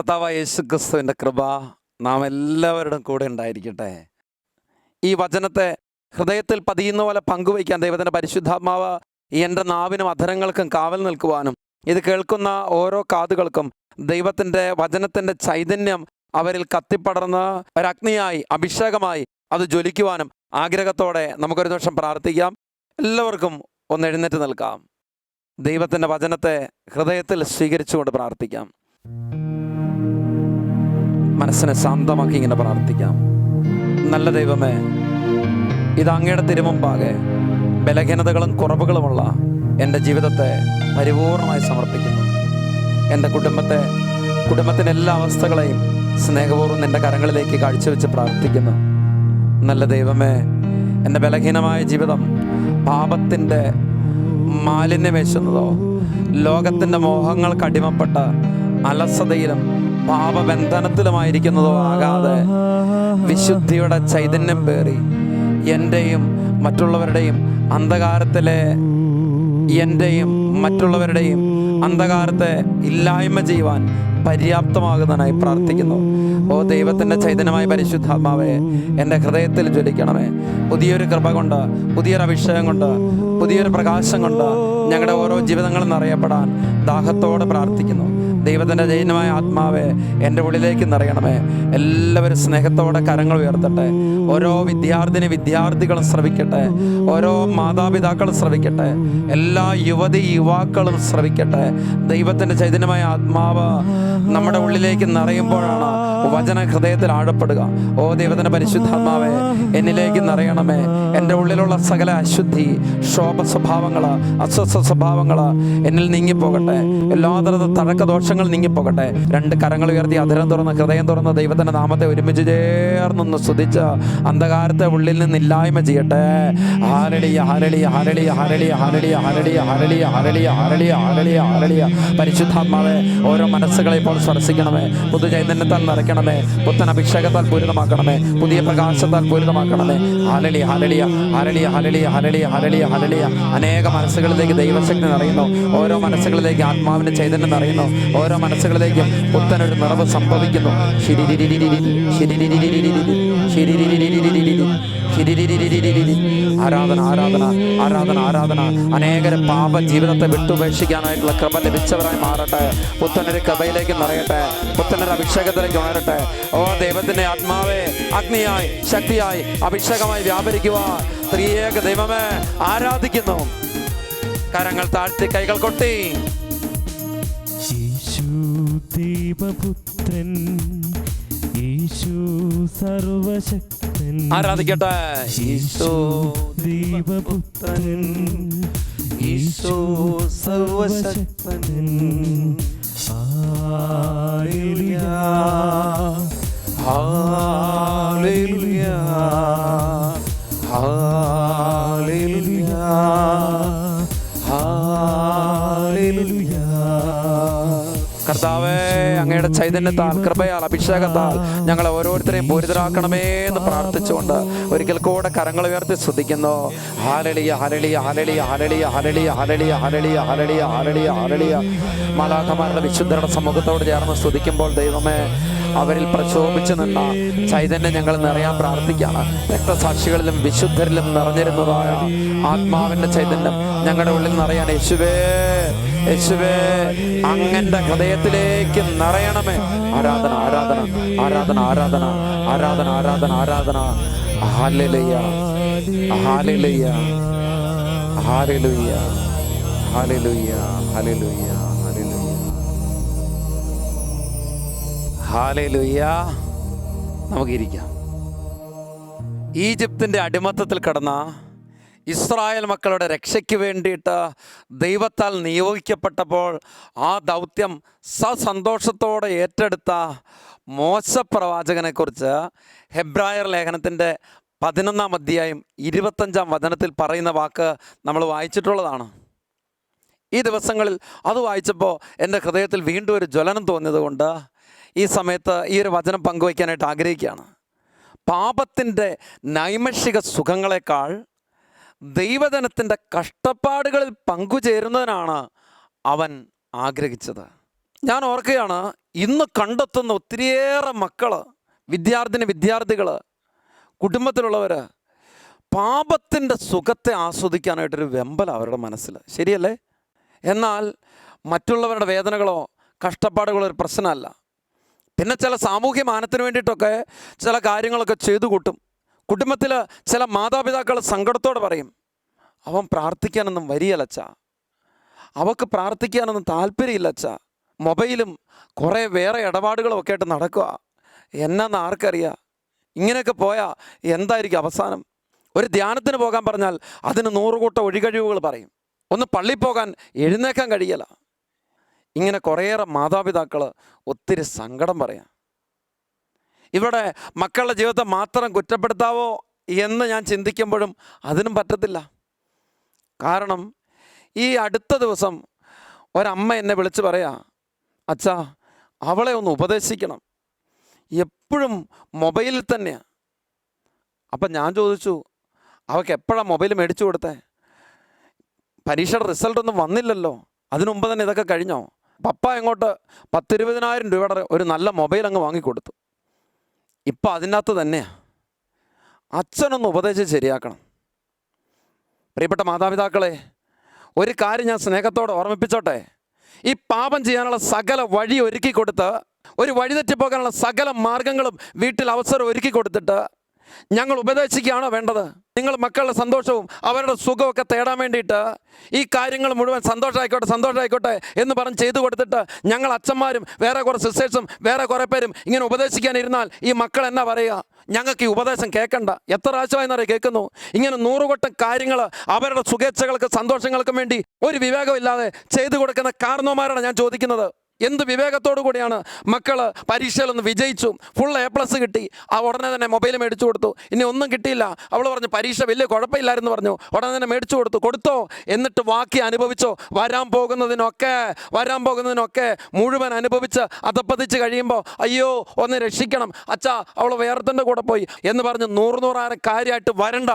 കർത്താവായ യേശുക്രിസ്തുവിൻ്റെ കൃപ നാം എല്ലാവരുടെയും കൂടെ ഉണ്ടായിരിക്കട്ടെ. ഈ വചനത്തെ ഹൃദയത്തിൽ പതിയുന്ന പോലെ പങ്കുവയ്ക്കാൻ ദൈവത്തിൻ്റെ പരിശുദ്ധാത്മാവ് എൻ്റെ നാവിനും അധരങ്ങൾക്കും കാവൽ നിൽക്കുവാനും ഇത് കേൾക്കുന്ന ഓരോ കാതുകൾക്കും ദൈവത്തിൻ്റെ വചനത്തിൻ്റെ ചൈതന്യം അവരിൽ കത്തിപ്പടർന്ന് ഒരഗ്നിയായി അഭിഷേകമായി അത് ജ്വലിക്കുവാനും ആഗ്രഹത്തോടെ നമുക്കൊരു നിമിഷം പ്രാർത്ഥിക്കാം. എല്ലാവർക്കും ഒന്ന് എഴുന്നേറ്റ് നിൽക്കാം. ദൈവത്തിൻ്റെ വചനത്തെ ഹൃദയത്തിൽ സ്വീകരിച്ചുകൊണ്ട് പ്രാർത്ഥിക്കാം. മനസ്സിനെ ശാന്തമാക്കി ഇങ്ങനെ പ്രാർത്ഥിക്കാം. നല്ല ദൈവമേ, ഇത് അങ്ങയുടെ തിരുമുമ്പാകെ ബലഹീനതകളും കുറവുകളുമുള്ള എൻ്റെ ജീവിതത്തെ പരിപൂർണമായി സമർപ്പിക്കുന്നു. എൻ്റെ കുടുംബത്തിൻ്റെ എല്ലാ അവസ്ഥകളെയും സ്നേഹപൂർവ്വം നിൻ്റെ കരങ്ങളിലേക്ക് കാഴ്ചവെച്ച് പ്രാർത്ഥിക്കുന്നു. നല്ല ദൈവമേ, എൻ്റെ ബലഹീനമായ ജീവിതം പാപത്തിൻ്റെ മാലിന്യമേശുന്നതോ ലോകത്തിൻ്റെ മോഹങ്ങൾക്ക് അടിമപ്പെട്ട അലസതയിലും പാപബന്ധനത്തിലുമായിരിക്കുന്നതോ ആകാതെ വിശുദ്ധിയുടെ ചൈതന്യം പേറി എൻ്റെയും മറ്റുള്ളവരുടെയും അന്ധകാരത്തെ ഇല്ലായ്മ ചെയ്യുവാൻ പര്യാപ്തമാകുന്നതിനായി പ്രാർത്ഥിക്കുന്നു. ഓ ദൈവത്തിൻ്റെ ചൈതന്യമായ പരിശുദ്ധാത്മാവേ, എൻ്റെ ഹൃദയത്തിൽ ജ്വലിക്കണമേ. പുതിയൊരു കൃപ കൊണ്ട്, പുതിയൊരു അഭിഷേകം കൊണ്ട്, പുതിയൊരു പ്രകാശം കൊണ്ട് ഞങ്ങളുടെ ഓരോ ജീവിതങ്ങളും നിറയപ്പെടാൻ ദാഹത്തോടെ പ്രാർത്ഥിക്കുന്നു. ദൈവത്തിൻ്റെ ചൈതന്യമായ ആത്മാവേ, എൻ്റെ ഉള്ളിലേക്ക് നിറയണമേ. എല്ലാവരും സ്നേഹത്തോടെ കരങ്ങൾ ഉയർത്തട്ടെ. ഓരോ വിദ്യാർത്ഥികളും ശ്രവിക്കട്ടെ. ഓരോ മാതാപിതാക്കളും ശ്രവിക്കട്ടെ. എല്ലാ യുവാക്കളും ശ്രവിക്കട്ടെ. ദൈവത്തിൻ്റെ ചൈതന്യമായ ആത്മാവ് നമ്മുടെ ഉള്ളിലേക്ക് നിറയുമ്പോഴാണ് വചന ഹൃദയത്തിൽ ആഴപ്പെടുക. ഓ ദൈവത്തിൻ്റെ പരിശുദ്ധാത്മാവേ, എന്നിലേക്ക് നിറയണമേ. എൻ്റെ ഉള്ളിലുള്ള സകല അശുദ്ധി, ശോഭ സ്വഭാവങ്ങൾ, അസ്വസ്ഥ സ്വഭാവങ്ങൾ എന്നിൽ നീങ്ങിപ്പോകട്ടെ. എല്ലാതരത്തിൽ തഴക്കദോഷങ്ങൾ നീങ്ങിപ്പോകട്ടെ. രണ്ട് കരങ്ങൾ ഉയർത്തി അധരം തുറന്ന് ഹൃദയം തുറന്ന് ദൈവത്തിൻ്റെ നാമത്തെ ഒരുമിച്ച് ചേർന്നൊന്ന് സ്തുതിച്ച് അന്ധകാരത്തെ ഉള്ളിൽ നിന്ന് ഇല്ലായ്മ ചെയ്യട്ടെ. Hallelujah, hallelujah, hallelujah, hallelujah, hallelujah, hallelujah, hallelujah, hallelujah, hallelujah, hallelujah, hallelujah. പരിശുദ്ധാത്മാവേ, ഓരോ മനസ്സുകളെ ഇപ്പോൾ സ്പർശിക്കണമേ. പുതു ചൈതന്യത്താൽ നിറയ്ക്കണമേ. പുത്തൻ അഭിഷേകത്താൽ പൂരിതമാക്കണമേ. പുതിയ പ്രകാശത്താൽ പൂരിതമാക്കണമേ. Hallelujah, hallelujah, hallelujah, hallelujah, hallelujah, hallelujah, hallelujah. അനേക മനസ്സുകളിലേക്ക് ദൈവശക്തി നിറയുന്നു. ഓരോ മനസ്സുകളിലേക്ക് ആത്മാവിൻ്റെ ചൈതന്യം നിറയുന്നു. ഓരോ മനസ്സുകളിലേക്കും പുത്തനൊരു നിറവ് സംഭവിക്കുന്നു. ആരാധന, ആരാധന, ആരാധന, ആരാധന. അനേകരെ പാപ ജീവിതത്തെ വിട്ടുപേക്ഷിക്കാനായിട്ടുള്ള കൃപ ലഭിച്ചവരായി മാറട്ടെ. പുത്തനൊരു കൃപയിലേക്ക് നിറയട്ടെ. പുത്തനൊരു അഭിഷേകത്തിലേക്ക് ഉണരട്ടെ. ഓ ദൈവത്തിൻ്റെ ആത്മാവേ, അഗ്നിയായി, ശക്തിയായി, അഭിഷേകമായി വ്യാപരിക്കുവാൻ ത്രിയേക ദൈവമേ ആരാധിക്കുന്നു. കരങ്ങൾ താഴ്ത്തി കൈകൾ കൊട്ടി. ദൈവപുത്രൻ യേശു സർവശക്തൻ ആരാധിക്കട്ടെ. യേശു ദൈവപുത്രൻ യേശു സർവശക്തൻ. Hallelujah, hallelujah, hallelujah, hallelujah. കർത്താവേ, അങ്ങയുടെ ചൈതന്യത്താൽ, കൃപയാൽ, അഭിഷേകത്താൽ ഞങ്ങളെ ഓരോരുത്തരെയും പൂരിതരാക്കണമേ എന്ന് പ്രാർത്ഥിച്ചുകൊണ്ട് ഒരിക്കൽ കൂടെ കരങ്ങൾ ഉയർത്തി സ്തുതിക്കുന്നു. Hallelujah, hallelujah, hallelujah, hallelujah, hallelujah, hallelujah, hallelujah, hallelujah, hallelujah, hallelujah. മാലാഖമാരുടെ വിശുദ്ധരുടെ സമുഖത്തോട് ചേർന്ന് സ്തുതിക്കുമ്പോൾ ദൈവമേ, അവരിൽ പ്രക്ഷോഭിച്ചു നിന്ന ചൈതന്യം ഞങ്ങൾ നിറയാൻ പ്രാർത്ഥിക്കുകയാണ്. രക്തസാക്ഷികളിലും വിശുദ്ധരിലും നിറഞ്ഞിരുന്നതായ ആത്മാവിൻ്റെ ചൈതന്യം ഞങ്ങളുടെ ഉള്ളിൽ നിറയാൻ യേശുവേ, യേശുവേ, അങ്ങന്റെ ഹൃദയത്തിലേക്ക് നിറയണമേ. ആരാധന, ആരാധന, ആരാധന, ആരാധന, ആരാധന, ആരാധന, ആരാധന. Hallelujah, hallelujah, hallelujah, hallelujah, hallelujah, hallelujah. നമുക്കിരിക്കാം. ഈജിപ്തിൻ്റെ അടിമത്തത്തിൽ കിടന്ന ഇസ്രായേൽ മക്കളുടെ രക്ഷയ്ക്ക് വേണ്ടിയിട്ട് ദൈവത്താൽ നിയോഗിക്കപ്പെട്ടപ്പോൾ ആ ദൗത്യം സസന്തോഷത്തോടെ ഏറ്റെടുത്ത മോശപ്രവാചകനെക്കുറിച്ച് ഹെബ്രായർ ലേഖനത്തിൻ്റെ 11-ാം അധ്യായം 25-ാം വചനത്തിൽ പറയുന്ന വാക്ക് നമ്മൾ വായിച്ചിട്ടുള്ളതാണ്. ഈ ദിവസങ്ങളിൽ അത് വായിച്ചപ്പോൾ എൻ്റെ ഹൃദയത്തിൽ വീണ്ടും ഒരു ജ്വലനം തോന്നിയതുകൊണ്ട് ഈ സമയത്ത് ഈ ഒരു വചനം പങ്കുവയ്ക്കാനായിട്ട് ആഗ്രഹിക്കുകയാണ്. പാപത്തിൻ്റെ നൈമിഷിക സുഖങ്ങളെക്കാൾ ദൈവജനത്തിൻ്റെ കഷ്ടപ്പാടുകളിൽ പങ്കുചേരുന്നതിനാണ് അവൻ ആഗ്രഹിച്ചത്. ഞാൻ ഓർക്കുകയാണ്, ഇന്ന് കണ്ടെത്തുന്ന ഒത്തിരിയേറെ മക്കൾ, വിദ്യാർത്ഥികൾ, കുടുംബത്തിലുള്ളവർ പാപത്തിൻ്റെ സുഖത്തെ ആസ്വദിക്കാനായിട്ടൊരു വെമ്പൽ അവരുടെ മനസ്സിൽ. ശരിയല്ലേ? എന്നാൽ മറ്റുള്ളവരുടെ വേദനകളോ കഷ്ടപ്പാടുകളോ ഒരു പ്രശ്നമല്ല. പിന്നെ ചില സാമൂഹ്യ മാനത്തിന് വേണ്ടിയിട്ടൊക്കെ ചില കാര്യങ്ങളൊക്കെ ചെയ്തു കൂട്ടും. കുടുംബത്തിൽ ചില മാതാപിതാക്കൾ സങ്കടത്തോടെ പറയും, അവൻ പ്രാർത്ഥിക്കാനൊന്നും വരികയില്ലച്ചാ, അവൾക്ക് പ്രാർത്ഥിക്കാനൊന്നും താല്പര്യമില്ലച്ചാ, മൊബൈലും കുറേ വേറെ ഇടപാടുകളും ഒക്കെ ആയിട്ട് നടക്കുക, എന്നാന്ന് ആർക്കറിയാം. ഇങ്ങനെയൊക്കെ പോയാൽ എന്തായിരിക്കും അവസാനം? ഒരു ധ്യാനത്തിന് പോകാൻ പറഞ്ഞാൽ അതിന് 100 കൂട്ടം ഒഴികഴിവുകൾ പറയും. ഒന്ന് പള്ളിയിൽ പോകാൻ എഴുന്നേക്കാൻ കഴിയല. ഇങ്ങനെ കുറേയേറെ മാതാപിതാക്കൾ ഒത്തിരി സങ്കടം പറയാം. ഇവിടെ മക്കളുടെ ജീവിതത്തെ മാത്രം കുറ്റപ്പെടുത്താവോ എന്ന് ഞാൻ ചിന്തിക്കുമ്പോഴും അതിനും പറ്റത്തില്ല. കാരണം ഈ അടുത്ത ദിവസം ഒരമ്മ എന്നെ വിളിച്ച് പറയാ, അച്ഛാ അവളെ ഒന്ന് ഉപദേശിക്കണം, എപ്പോഴും മൊബൈലിൽ തന്നെയാണ്. അപ്പം ഞാൻ ചോദിച്ചു, അവൾക്ക് എപ്പോഴാണ് മൊബൈൽ മേടിച്ചു കൊടുത്തേ? പരീക്ഷയുടെ റിസൾട്ടൊന്നും വന്നില്ലല്ലോ, അതിനു മുമ്പ് തന്നെ ഇതൊക്കെ കഴിഞ്ഞോ? പപ്പ എങ്ങോട്ട് 10-20,000 രൂപയുടെ ഒരു നല്ല മൊബൈൽ അങ്ങ് വാങ്ങിക്കൊടുത്തു. ഇപ്പം അതിനകത്ത് തന്നെയാണ്. അച്ഛനൊന്ന് ഉപദേശിച്ച് ശരിയാക്കണം. പ്രിയപ്പെട്ട മാതാപിതാക്കളെ, ഒരു കാര്യം ഞാൻ സ്നേഹത്തോടെ ഓർമ്മിപ്പിച്ചോട്ടെ. ഈ പാപം ചെയ്യാനുള്ള സകല വഴി ഒരുക്കി കൊടുത്ത്, ഒരു വഴിതെറ്റിപ്പോകാനുള്ള സകല മാർഗങ്ങളും വീട്ടിൽ അവസരം ഒരുക്കി കൊടുത്തിട്ട് ഞങ്ങൾ ഉപദേശിക്കുകയാണോ വേണ്ടത്? നിങ്ങൾ മക്കളുടെ സന്തോഷവും അവരുടെ സുഖമൊക്കെ തേടാൻ വേണ്ടിയിട്ട് ഈ കാര്യങ്ങൾ മുഴുവൻ സന്തോഷമായിക്കോട്ടെ എന്ന് പറഞ്ഞ് ചെയ്തു കൊടുത്തിട്ട് ഞങ്ങൾ അച്ഛന്മാരും വേറെ കുറേ സിസ്റ്റേഴ്സും വേറെ കുറേ പേരും ഇങ്ങനെ ഉപദേശിക്കാനിരുന്നാൽ ഈ മക്കൾ എന്നാ പറയുക? ഞങ്ങൾക്ക് ഈ ഉപദേശം കേൾക്കണ്ട. എത്ര പ്രാവശ്യമായെന്നറിയാം കേൾക്കുന്നു. ഇങ്ങനെ 100 കൂട്ടം കാര്യങ്ങൾ അവരുടെ സുഖേച്ഛകൾക്ക് സന്തോഷങ്ങൾക്കും വേണ്ടി ഒരു വിവേകമില്ലാതെ ചെയ്തു കൊടുക്കുന്ന കാരണവന്മാരാണ് ഞാൻ ചോദിക്കുന്നത്. എന്ത് വിവേകത്തോടു കൂടിയാണ് മക്കൾ പരീക്ഷയിലൊന്ന് വിജയിച്ചു, ഫുൾ A+ കിട്ടി, ആ ഉടനെ തന്നെ മൊബൈൽ മേടിച്ചു കൊടുത്തു. ഇനി ഒന്നും കിട്ടിയില്ല, അവൾ പറഞ്ഞു പരീക്ഷ വലിയ കുഴപ്പമില്ലായിരുന്നു പറഞ്ഞു, ഉടനെ തന്നെ മേടിച്ചു കൊടുത്തോ? എന്നിട്ട് ബാക്കി അനുഭവിച്ചോ? വരാൻ പോകുന്നതിനൊക്കെ മുഴുവൻ അനുഭവിച്ച് അധപ്പതിച്ച് കഴിയുമ്പോൾ അയ്യോ ഒന്ന് രക്ഷിക്കണം അച്ഛാ, അവൾ വേറത്തിൻ്റെ കൂടെ പോയി എന്ന് പറഞ്ഞ് 100 കാര്യമായിട്ട് വരണ്ട.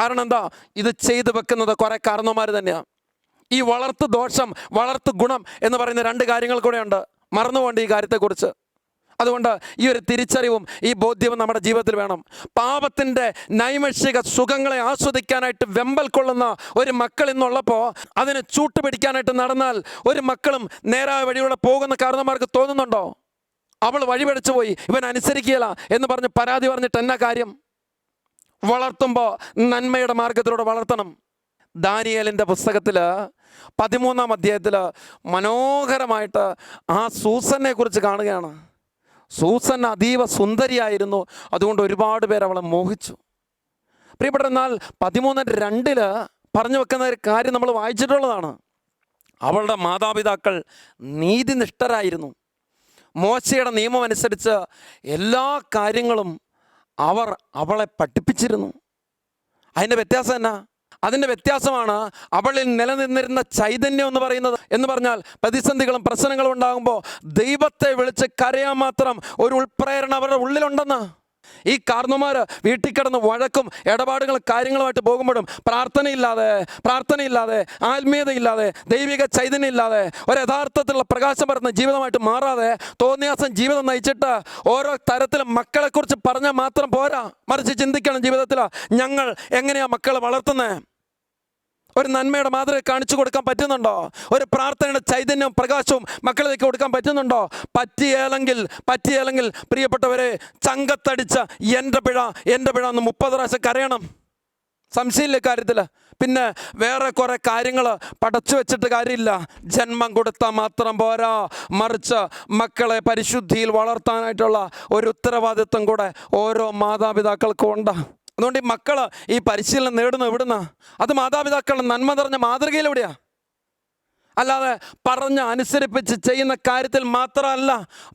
കാരണം എന്താ? ഇത് ചെയ്തു വെക്കുന്നത് കുറേ കാരണവന്മാർ തന്നെയാണ്. ഈ വളർത്തു ദോഷം വളർത്തു ഗുണം എന്ന് പറയുന്ന 2 കാര്യങ്ങൾ കൂടെ ഉണ്ട്. മറന്നുപോകേണ്ട ഈ കാര്യത്തെക്കുറിച്ച്. അതുകൊണ്ട് ഈ ഒരു തിരിച്ചറിവും ഈ ബോധ്യവും നമ്മുടെ ജീവിതത്തിൽ വേണം. പാപത്തിൻ്റെ നൈമിഷിക സുഖങ്ങളെ ആസ്വദിക്കാനായിട്ട് വെമ്പൽ കൊള്ളുന്ന ഒരു മക്കൾ ഇന്നുള്ളപ്പോൾ അതിന് ചൂട്ടുപിടിക്കാനായിട്ട് നടന്നാൽ ഒരു മക്കളും നേരായ വഴിയുടെ പോകുന്ന കാരണന്മാർക്ക് തോന്നുന്നുണ്ടോ? അവൾ വഴിപടിച്ചു പോയി, ഇവൻ അനുസരിക്കുകയില്ല എന്ന് പറഞ്ഞ് പരാതി പറഞ്ഞിട്ട് എന്നാ കാര്യം? വളർത്തുമ്പോൾ നന്മയുടെ മാർഗത്തിലൂടെ വളർത്തണം. ദാനിയേലിൻ്റെ പുസ്തകത്തിൽ 13-ാം അധ്യായത്തിൽ മനോഹരമായിട്ട് ആ സൂസനെ കുറിച്ച് കാണുകയാണ്. സൂസൻ അതീവ സുന്ദരിയായിരുന്നു, അതുകൊണ്ട് ഒരുപാട് പേർ അവളെ മോഹിച്ചു. പ്രിയപ്പെട്ട, എന്നാൽ 13:2 പറഞ്ഞു വെക്കുന്ന ഒരു കാര്യം നമ്മൾ വായിച്ചിട്ടുള്ളതാണ്. അവളുടെ മാതാപിതാക്കൾ നീതിനിഷ്ഠരായിരുന്നു. മോശയുടെ നിയമം അനുസരിച്ച് എല്ലാ കാര്യങ്ങളും അവർ അവളെ പഠിപ്പിച്ചിരുന്നു. അതിൻ്റെ വ്യത്യാസം എന്നാ? അതിൻ്റെ വ്യത്യാസമാണ് അവളിൽ നിലനിന്നിരുന്ന ചൈതന്യം എന്ന് പറഞ്ഞാൽ പ്രതിസന്ധികളും പ്രശ്നങ്ങളും ഉണ്ടാകുമ്പോൾ ദൈവത്തെ വിളിച്ച് കരയാൻ മാത്രം ഒരു ഉൾപ്രേരണ അവരുടെ ഉള്ളിലുണ്ടെന്ന്. ഈ കാരണവന്മാർ വീട്ടിൽ കിടന്ന് വഴക്കും ഇടപാടുകളും കാര്യങ്ങളുമായിട്ട് പോകുമ്പോഴും പ്രാർത്ഥനയില്ലാതെ ആത്മീയതയില്ലാതെ ദൈവിക ചൈതന്യം ഇല്ലാതെ ഒരു യഥാർത്ഥത്തിലുള്ള പ്രകാശം പരത്തുന്ന ജീവിതമായിട്ട് മാറാതെ തോന്നിയാസം ജീവിതം നയിച്ചിട്ട് ഓരോ തരത്തിലും മക്കളെക്കുറിച്ച് പറഞ്ഞാൽ മാത്രം പോരാ, മറിച്ച് ചിന്തിക്കണം ജീവിതത്തിൽ ഞങ്ങൾ എങ്ങനെയാണ് മക്കളെ വളർത്തുന്നത്? ഒരു നന്മയുടെ മാതൃക കാണിച്ചു കൊടുക്കാൻ പറ്റുന്നുണ്ടോ? ഒരു പ്രാർത്ഥനയുടെ ചൈതന്യവും പ്രകാശവും മക്കളിലേക്ക് കൊടുക്കാൻ പറ്റുന്നുണ്ടോ? പറ്റിയില്ലെങ്കിൽ പ്രിയപ്പെട്ടവരെ, ചങ്കത്തടിച്ച് എൻ്റെ പിഴ എന്ന് 30 പ്രാവശ്യം കരയണം. സംശയമില്ല കാര്യത്തിൽ. പിന്നെ വേറെ കുറേ കാര്യങ്ങൾ പടച്ചു വെച്ചിട്ട് കാര്യമില്ല. ജന്മം കൊടുത്താൽ മാത്രം പോരാ, മറിച്ച് മക്കളെ പരിശുദ്ധിയിൽ വളർത്താനായിട്ടുള്ള ഒരു ഉത്തരവാദിത്വം കൂടെ ഓരോ മാതാപിതാക്കൾക്കും ഉണ്ട്. അതുകൊണ്ട് ഈ മക്കൾ ഈ പരിശീലനം നേടുന്ന എവിടുന്ന? അത് മാതാപിതാക്കളുടെ നന്മ നിറഞ്ഞ മാതൃകയിലൂടെയാ. അല്ലാതെ പറഞ്ഞ് അനുസരിപ്പിച്ച് ചെയ്യുന്ന കാര്യത്തിൽ മാത്രമല്ല,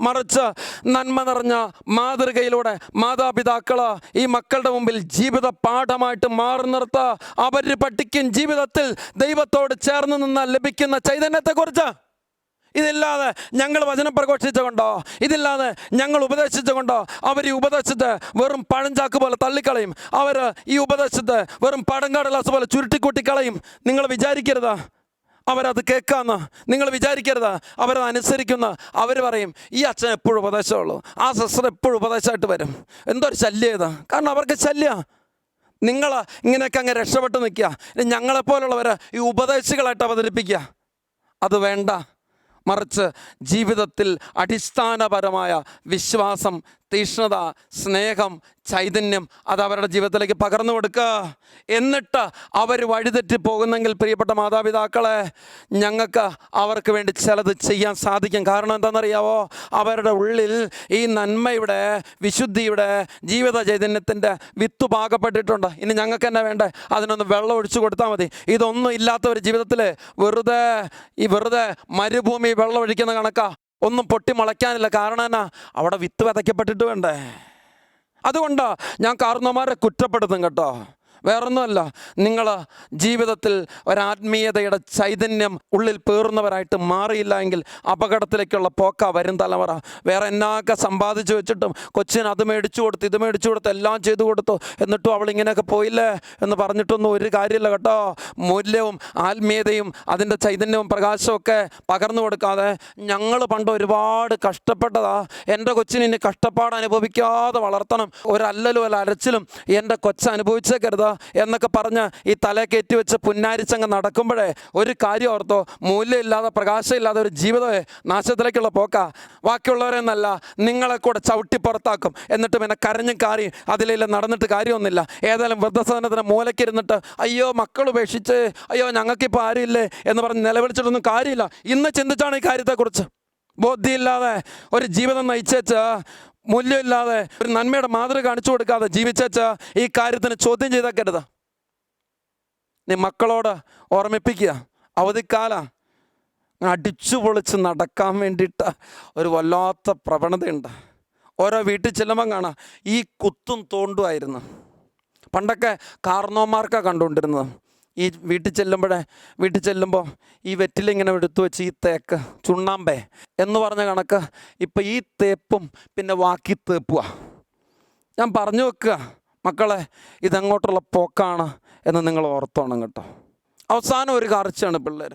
മറിച്ച് നന്മ നിറഞ്ഞ മാതൃകയിലൂടെ മാതാപിതാക്കൾ ഈ മക്കളുടെ മുമ്പിൽ ജീവിത പാഠമായിട്ട് മാറി നിർത്തുക. അവർ പഠിക്കും ജീവിതത്തിൽ ദൈവത്തോട് ചേർന്ന് നിന്നാൽ ലഭിക്കുന്ന ചൈതന്യത്തെക്കുറിച്ച്. ഇതില്ലാതെ ഞങ്ങൾ വചനം പ്രഘോഷിച്ചുകൊണ്ടോ, ഇതില്ലാതെ ഞങ്ങൾ ഉപദേശിച്ചുകൊണ്ടോ അവർ ഈ ഉപദേശത്തെ വെറും പഴഞ്ചാക്ക് പോലെ തള്ളിക്കളയും. അവർ ഈ ഉപദേശത്തെ വെറും പടങ്കടലാസ് പോലെ ചുരുട്ടിക്കൂട്ടിക്കളയും. നിങ്ങൾ വിചാരിക്കരുത് അവരത് കേൾക്കാമെന്ന് നിങ്ങൾ വിചാരിക്കരുത്. അവരത് അനുസരിക്കുന്ന. അവർ പറയും ഈ അച്ഛൻ എപ്പോഴും ഉപദേശമുള്ളൂ, ആ സിസ്റ്റർ എപ്പോഴും ഉപദേശമായിട്ട് വരും. എന്തൊരു ശല്യം ഇതാ. കാരണം അവർക്ക് ശല്യമാണ്. നിങ്ങൾ ഇങ്ങനെയൊക്കെ അങ്ങ് രക്ഷപ്പെട്ട് നിൽക്കുക. ഞങ്ങളെപ്പോലുള്ളവർ ഈ ഉപദേശികളായിട്ട് അവതരിപ്പിക്കുക. അത് വേണ്ട. മറിച്ച് ജീവിതത്തിൽ അടിസ്ഥാനപരമായ വിശ്വാസം, തീഷ്ണത, സ്നേഹം, ചൈതന്യം അത് അവരുടെ ജീവിതത്തിലേക്ക് പകർന്നു കൊടുക്കുക. എന്നിട്ട് അവർ വഴിതെറ്റി പോകുന്നെങ്കിൽ പ്രിയപ്പെട്ട മാതാപിതാക്കളെ, ഞങ്ങൾക്ക് അവർക്ക് വേണ്ടി ചിലത് ചെയ്യാൻ സാധിക്കും. കാരണം എന്താണെന്നറിയാവോ? അവരുടെ ഉള്ളിൽ ഈ നന്മയുടെ, വിശുദ്ധിയുടെ, ജീവിത ചൈതന്യത്തിൻ്റെ വിത്ത് പാകപ്പെട്ടിട്ടുണ്ട്. ഇനി ഞങ്ങൾക്ക് തന്നെ വേണ്ടേ? അതിനൊന്ന് വെള്ളം ഒഴിച്ചു കൊടുത്താൽ മതി. ഇതൊന്നും ഇല്ലാത്തവർ ജീവിതത്തിൽ വെറുതെ മരുഭൂമി വെള്ളം ഒഴിക്കുന്ന കണക്കാ. ഒന്നും പൊട്ടി മുളയ്ക്കാനില്ല. കാരണം എന്നാ? അവിടെ വിത്ത് വിതയ്ക്കപ്പെട്ടിട്ട് വേണ്ടേ. അതുകൊണ്ട് ഞാൻ കാരണവന്മാരെ കുറ്റപ്പെടുത്തും കേട്ടോ. വേറൊന്നുമല്ല, നിങ്ങൾ ജീവിതത്തിൽ ഒരാത്മീയതയുടെ ചൈതന്യം ഉള്ളിൽ പേറുന്നവരായിട്ട് മാറിയില്ല എങ്കിൽ അപകടത്തിലേക്കുള്ള പോക്ക വരും തലമുറ. വേറെ എന്നാക്കെ സമ്പാദിച്ചു വെച്ചിട്ടും കൊച്ചിന് അത് മേടിച്ചു കൊടുത്ത് ഇത് മേടിച്ചു കൊടുത്ത് എല്ലാം ചെയ്തു കൊടുത്തു, എന്നിട്ടും അവൾ ഇങ്ങനെയൊക്കെ പോയില്ലേ എന്ന് പറഞ്ഞിട്ടൊന്നും ഒരു കാര്യമില്ല കേട്ടോ. മൂല്യവും ആത്മീയതയും അതിൻ്റെ ചൈതന്യവും പ്രകാശവും ഒക്കെ പകർന്നു കൊടുക്കാതെ ഞങ്ങൾ പണ്ട് ഒരുപാട് കഷ്ടപ്പെട്ടതാ, എൻ്റെ കൊച്ചിന് ഇനി കഷ്ടപ്പാട് അനുഭവിക്കാതെ വളർത്തണം, ഒരല്ലലും അല്ല അരച്ചിലും എൻ്റെ കൊച്ച് അനുഭവിച്ചേക്കരുത് എന്നൊക്കെ പറഞ്ഞ് ഈ തല കയറ്റി വെച്ച് പുന്നാരിച്ചങ്ങ് നടക്കുമ്പോഴേ ഒരു കാര്യം ഓർത്തോ, മൂല്യമില്ലാതെ പ്രകാശമില്ലാതെ ഒരു ജീവിതമേ നാശത്തിലേക്കുള്ള പോക്കാ. ബാക്കിയുള്ളവരെന്നല്ല, നിങ്ങളെ കൂടെ ചവിട്ടി പുറത്താക്കും. എന്നിട്ട് പിന്നെ കരഞ്ഞും കാറി അതിലെല്ലാം നടന്നിട്ട് കാര്യമൊന്നുമില്ല. ഏതായാലും വൃദ്ധസദനത്തിന് മൂലക്കിരുന്നിട്ട് അയ്യോ മക്കൾ ഉപേക്ഷിച്ച്, അയ്യോ ഞങ്ങൾക്കിപ്പോൾ ആരുമില്ലേ എന്ന് പറഞ്ഞ് നിലവിളിച്ചിട്ടൊന്നും കാര്യമില്ല. ഇന്ന് ചിന്തിച്ചാണ് ഈ കാര്യത്തെക്കുറിച്ച്. ബോധ്യമില്ലാതെ ഒരു ജീവിതം നയിച്ചേച്ച്, മൂല്യമില്ലാതെ ഒരു നന്മയുടെ മാതൃക കാണിച്ചു കൊടുക്കാതെ ജീവിച്ചേച്ച് ഈ കാര്യത്തിന് ചോദ്യം ചെയ്തേക്കരുത്. നീ മക്കളോട് ഓർമ്മിപ്പിക്കുക, അവധിക്കാല അടിച്ചു പൊളിച്ച് നടക്കാൻ വേണ്ടിയിട്ട് ഒരു വല്ലാത്ത പ്രവണതയുണ്ട്. ഓരോ വീട്ടിൽ ചെല്ലുമ്പം കാണാം ഈ കുത്തും തോണ്ടുമായിരുന്നു. പണ്ടൊക്കെ കാർന്നോന്മാർക്കാണ് കണ്ടുകൊണ്ടിരുന്നത്. ഈ വീട്ടിൽ ചെല്ലുമ്പോൾ ഈ വെറ്റിലിങ്ങനെ എടുത്തു വെച്ച് ഈ തേക്ക് ചുണ്ണാമ്പേ എന്ന് പറഞ്ഞ കണക്ക് ഇപ്പം ഈ തേപ്പും പിന്നെ വാക്കി തേപ്പുക. ഞാൻ പറഞ്ഞു വെക്കുക മക്കളെ, ഇതെങ്ങോട്ടുള്ള പോക്കാണ് എന്ന് നിങ്ങൾ ഓർത്തോണം കേട്ടോ. അവസാനം ഒരു കാർച്ചയാണ് പിള്ളേർ.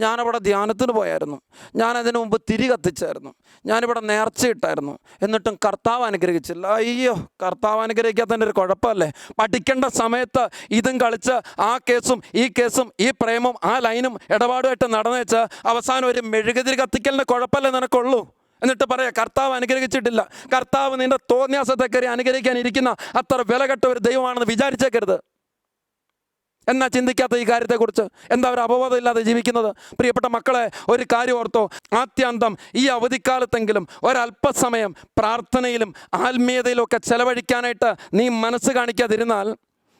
ഞാനവിടെ ധ്യാനത്തിന് പോയായിരുന്നു, ഞാനതിന് മുമ്പ് തിരി കത്തിച്ചായിരുന്നു, ഞാനിവിടെ നേർച്ചയിട്ടായിരുന്നു, എന്നിട്ടും കർത്താവ് അനുഗ്രഹിച്ചില്ല. അയ്യോ, കർത്താവ് അനുഗ്രഹിക്കാത്തതിൻ്റെ ഒരു കുഴപ്പമല്ലേ? പഠിക്കേണ്ട സമയത്ത് ഇതും കളിച്ച് ആ കേസും ഈ കേസും ഈ പ്രേമം ആ ലൈനും ഇടപാടുമായിട്ട് നടന്നേച്ച് അവസാനം ഒരു മെഴുകുതിരി കത്തിക്കലിൻ്റെ കുഴപ്പമല്ലേ നിനക്കുള്ളൂ. എന്നിട്ട് പറയാം കർത്താവ് അനുഗ്രഹിച്ചിട്ടില്ല. കർത്താവ് നിൻ്റെ തോന്യാസത്തെ കയറി അനുഗ്രഹിക്കാനിരിക്കുന്ന അത്ര വിലകെട്ട ഒരു ദൈവമാണെന്ന് വിചാരിച്ചേക്കരുത്. എന്നാ ചിന്തിക്കാത്ത ഈ കാര്യത്തെക്കുറിച്ച്? എന്താ ഒരു അപബോധം ഇല്ലാതെ ജീവിക്കുന്നത്? പ്രിയപ്പെട്ട മക്കളെ, ഒരു കാര്യം ഓർത്തോ, ആദ്യാന്തം ഈ അവധിക്കാലത്തെങ്കിലും ഒരല്പസമയം പ്രാർത്ഥനയിലും ആത്മീയതയിലും ഒക്കെ ചെലവഴിക്കാനായിട്ട് നീ മനസ്സ് കാണിക്കാതിരുന്നാൽ,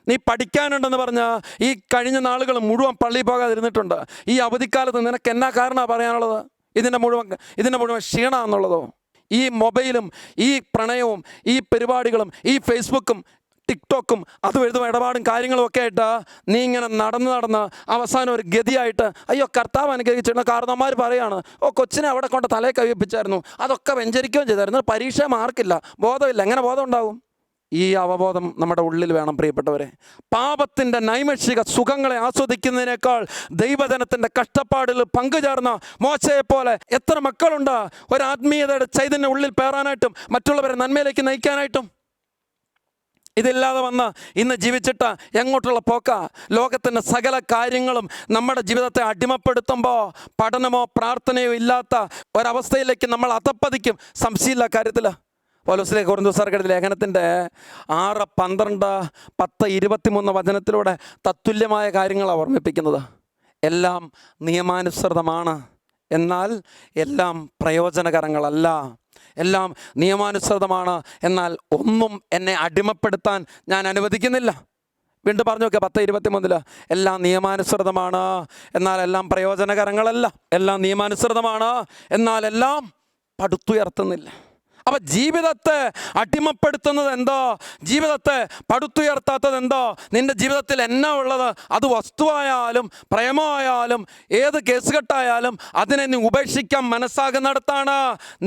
നീ പഠിക്കാനുണ്ടെന്ന് പറഞ്ഞാൽ ഈ കഴിഞ്ഞ നാളുകൾ മുഴുവൻ പള്ളിയിൽ പോകാതിരുന്നിട്ടുണ്ട്. ഈ അവധിക്കാലത്ത് നിനക്ക് എന്നാ കാരണമാണ് പറയാനുള്ളത്? ഇതിൻ്റെ മുഴുവൻ ക്ഷീണമെന്നുള്ളതോ? ഈ മൊബൈലും ഈ പ്രണയവും ഈ പരിപാടികളും ഈ ഫേസ്ബുക്കും ടിക്ടോക്കും അതും എഴുതും ഇടപാടും കാര്യങ്ങളും ഒക്കെ ആയിട്ട് നീ ഇങ്ങനെ നടന്ന് അവസാനം ഒരു ഗതിയായിട്ട് അയ്യോ കർത്താവ് അനുഗ്രഹിച്ചിട്ടുണ്ട്. കാരണവന്മാർ പറയാണ് കൊച്ചിനെ അവിടെ കൊണ്ട് തലയെ കവിപ്പിച്ചായിരുന്നു, അതൊക്കെ വെഞ്ചരിക്കുകയും ചെയ്തായിരുന്നു, പരീക്ഷ മാർക്കില്ല, ബോധമില്ല. എങ്ങനെ ബോധം ഉണ്ടാവും? ഈ അവബോധം നമ്മുടെ ഉള്ളിൽ വേണം പ്രിയപ്പെട്ടവരെ. പാപത്തിൻ്റെ നൈമിഷിക സുഖങ്ങളെ ആസ്വദിക്കുന്നതിനേക്കാൾ ദൈവജനത്തിൻ്റെ കഷ്ടപ്പാടിൽ പങ്കുചേർന്ന മോശയെപ്പോലെ എത്ര മക്കളുണ്ട് ഒരു ആത്മീയതയുടെ ചൈതന്യം ഉള്ളിൽ പേറാനായിട്ടും മറ്റുള്ളവരെ നന്മയിലേക്ക് നയിക്കാനായിട്ടും. ഇതില്ലാതെ വന്ന് ഇന്ന് ജീവിച്ചിട്ട് എങ്ങോട്ടുള്ള പോക്ക? ലോകത്തിൻ്റെ സകല കാര്യങ്ങളും നമ്മുടെ ജീവിതത്തെ അടിമപ്പെടുത്തുമ്പോൾ പഠനമോ പ്രാർത്ഥനയോ ഇല്ലാത്ത ഒരവസ്ഥയിലേക്ക് നമ്മൾ അതപ്പതിക്കും. സംശയമില്ല കാര്യത്തിൽ. പൗലോസിലെ കൊരിന്ത്യർക്കെഴുതിയ ലേഖനത്തിൻ്റെ 6, 12, 10, 23 വചനത്തിലൂടെ തത്തുല്യമായ കാര്യങ്ങളാണ് ഓർമ്മിപ്പിക്കുന്നത്. എല്ലാം നിയമാനുസൃതമാണ്, എന്നാൽ എല്ലാം പ്രയോജനകരങ്ങളല്ല. എല്ലാം നിയമാനുസൃതമാണ്, എന്നാൽ ഒന്നും എന്നെ അടിമപ്പെടുത്താൻ ഞാൻ അനുവദിക്കുന്നില്ല. വീണ്ടും പറഞ്ഞു നോക്കുക 10:23 എല്ലാം നിയമാനുസൃതമാണ്, എന്നാൽ എല്ലാം പ്രയോജനകരങ്ങളല്ല. എല്ലാം നിയമാനുസൃതമാണ്, എന്നാൽ എല്ലാം പടുത്തുയർത്തുന്നില്ല. അപ്പം ജീവിതത്തെ അടിമപ്പെടുത്തുന്നത് എന്തോ, ജീവിതത്തെ പടുത്തുയർത്താത്തത് എന്തോ, നിൻ്റെ ജീവിതത്തിൽ എന്നാ ഉള്ളത്, അത് വസ്തുവായാലും പ്രേമമായാലും ഏത് കേസുകെട്ടായാലും അതിനെ നീ ഉപേക്ഷിക്കാൻ മനസ്സാകുന്നിടത്താണ്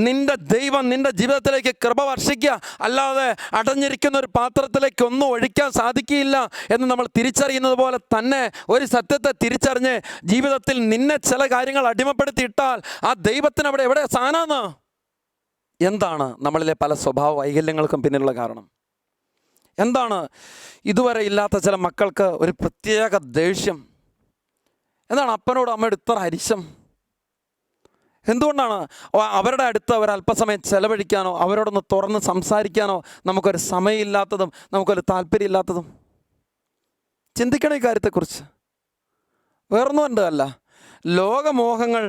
നിൻ്റെ ദൈവം നിൻ്റെ ജീവിതത്തിലേക്ക് കൃപ വർഷിക്കുക. അല്ലാതെ അടഞ്ഞിരിക്കുന്ന ഒരു പാത്രത്തിലേക്ക് ഒന്നും ഒഴിക്കാൻ സാധിക്കില്ല എന്ന് നമ്മൾ തിരിച്ചറിയുന്നത് പോലെ തന്നെ ഒരു സത്യത്തെ തിരിച്ചറിഞ്ഞ് ജീവിതത്തിൽ നിന്നെ ചില കാര്യങ്ങൾ അടിമപ്പെടുത്തിയിട്ടാൽ ആ ദൈവത്തിന് അവിടെ എവിടെ സ്ഥാനമാണ്? എന്താണ് നമ്മളിലെ പല സ്വഭാവ വൈകല്യങ്ങൾക്കും പിന്നിലുള്ള കാരണം? എന്താണ് ഇതുവരെ ഇല്ലാത്ത ചില മക്കൾക്ക് ഒരു പ്രത്യേക ദേഷ്യം? എന്താണ് അപ്പനോട് അമ്മയോട് ഇത്ര അരിശം? എന്തുകൊണ്ടാണ് അവരുടെ അടുത്ത് ഒരല്പസമയം ചെലവഴിക്കാനോ അവരോടൊന്ന് തുറന്ന് സംസാരിക്കാനോ നമുക്കൊരു സമയമില്ലാത്തതും നമുക്കൊരു താല്പര്യമില്ലാത്തതും? ചിന്തിക്കണ ഈ കാര്യത്തെക്കുറിച്ച്. വേറൊന്നും ഉണ്ടല്ല, ലോകമോഹങ്ങൾ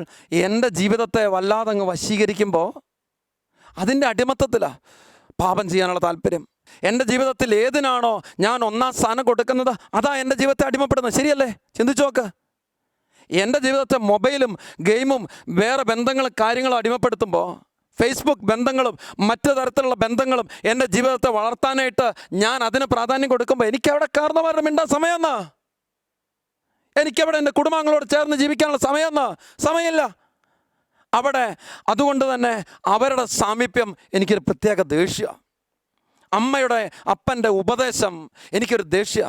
എൻ്റെ ജീവിതത്തെ വല്ലാതെ അങ്ങ് വശീകരിക്കുമ്പോൾ അതിൻ്റെ അടിമത്തത്തിലാണ് പാപം ചെയ്യാനുള്ള താല്പര്യം. എൻ്റെ ജീവിതത്തിൽ ഏതിനാണോ ഞാൻ ഒന്നാം സ്ഥാനം കൊടുക്കുന്നത് അതാ എൻ്റെ ജീവിതത്തെ അടിമപ്പെടുന്നത്. ശരിയല്ലേ? ചിന്തിച്ചു നോക്ക്. എൻ്റെ ജീവിതത്തെ മൊബൈലും ഗെയിമും വേറെ ബന്ധങ്ങളും കാര്യങ്ങളും അടിമപ്പെടുത്തുമ്പോൾ, ഫേസ്ബുക്ക് ബന്ധങ്ങളും മറ്റു തരത്തിലുള്ള ബന്ധങ്ങളും എൻ്റെ ജീവിതത്തെ വളർത്താനായിട്ട് ഞാൻ അതിന് പ്രാധാന്യം കൊടുക്കുമ്പോൾ എനിക്കവിടെ കാരണവരുടെ മിണ്ടാൻ സമയമെന്നാ? എനിക്കവിടെ എൻ്റെ കുടുംബാംഗങ്ങളോട് ചേർന്ന് ജീവിക്കാനുള്ള സമയമില്ല അവിടെ. അതുകൊണ്ട് തന്നെ അവരുടെ സാമീപ്യം എനിക്കൊരു പ്രത്യേക ദേഷ്യ. അമ്മയുടെ അപ്പൻ്റെ ഉപദേശം എനിക്കൊരു ദേഷ്യ.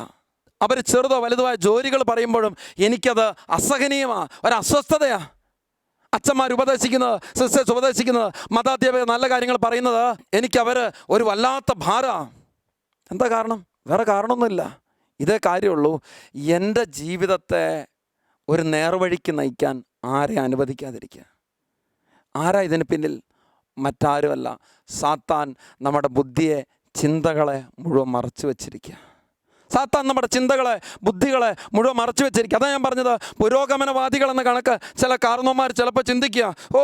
അവർ ചെറുതോ വലുതുമായ ജോലികൾ പറയുമ്പോഴും എനിക്കത് അസഹനീയമാണ്, ഒരു അസ്വസ്ഥതയാണ്. അച്ഛന്മാർ ഉപദേശിക്കുന്നത്, സിസ്റ്റേഴ്സ് ഉപദേശിക്കുന്നത്, മതാധ്യാപകർ നല്ല കാര്യങ്ങൾ പറയുന്നത് എനിക്കവർ ഒരു വല്ലാത്ത ഭാരമാണ്. എന്താ കാരണം? വേറെ കാരണമൊന്നുമില്ല. ഇതേ കാര്യമുള്ളൂ. എൻ്റെ ജീവിതത്തെ ഒരു നേർവഴിക്ക് നയിക്കാൻ ആരെ അനുവദിക്കാതിരിക്കുക. ആരാ ഇതിന് പിന്നിൽ? മറ്റാരുമല്ല, സാത്താൻ നമ്മുടെ ബുദ്ധിയെ, ചിന്തകളെ മുഴുവൻ മറച്ചു വച്ചിരിക്കുക. സാത്താൻ നമ്മുടെ ചിന്തകളെ, ബുദ്ധികളെ മുഴുവൻ മറച്ചു വെച്ചിരിക്കുക. അതാ ഞാൻ പറഞ്ഞത്, പുരോഗമനവാദികളെന്ന കണക്ക് ചില കാരണവന്മാർ ചിലപ്പോൾ ചിന്തിക്കുക, ഓ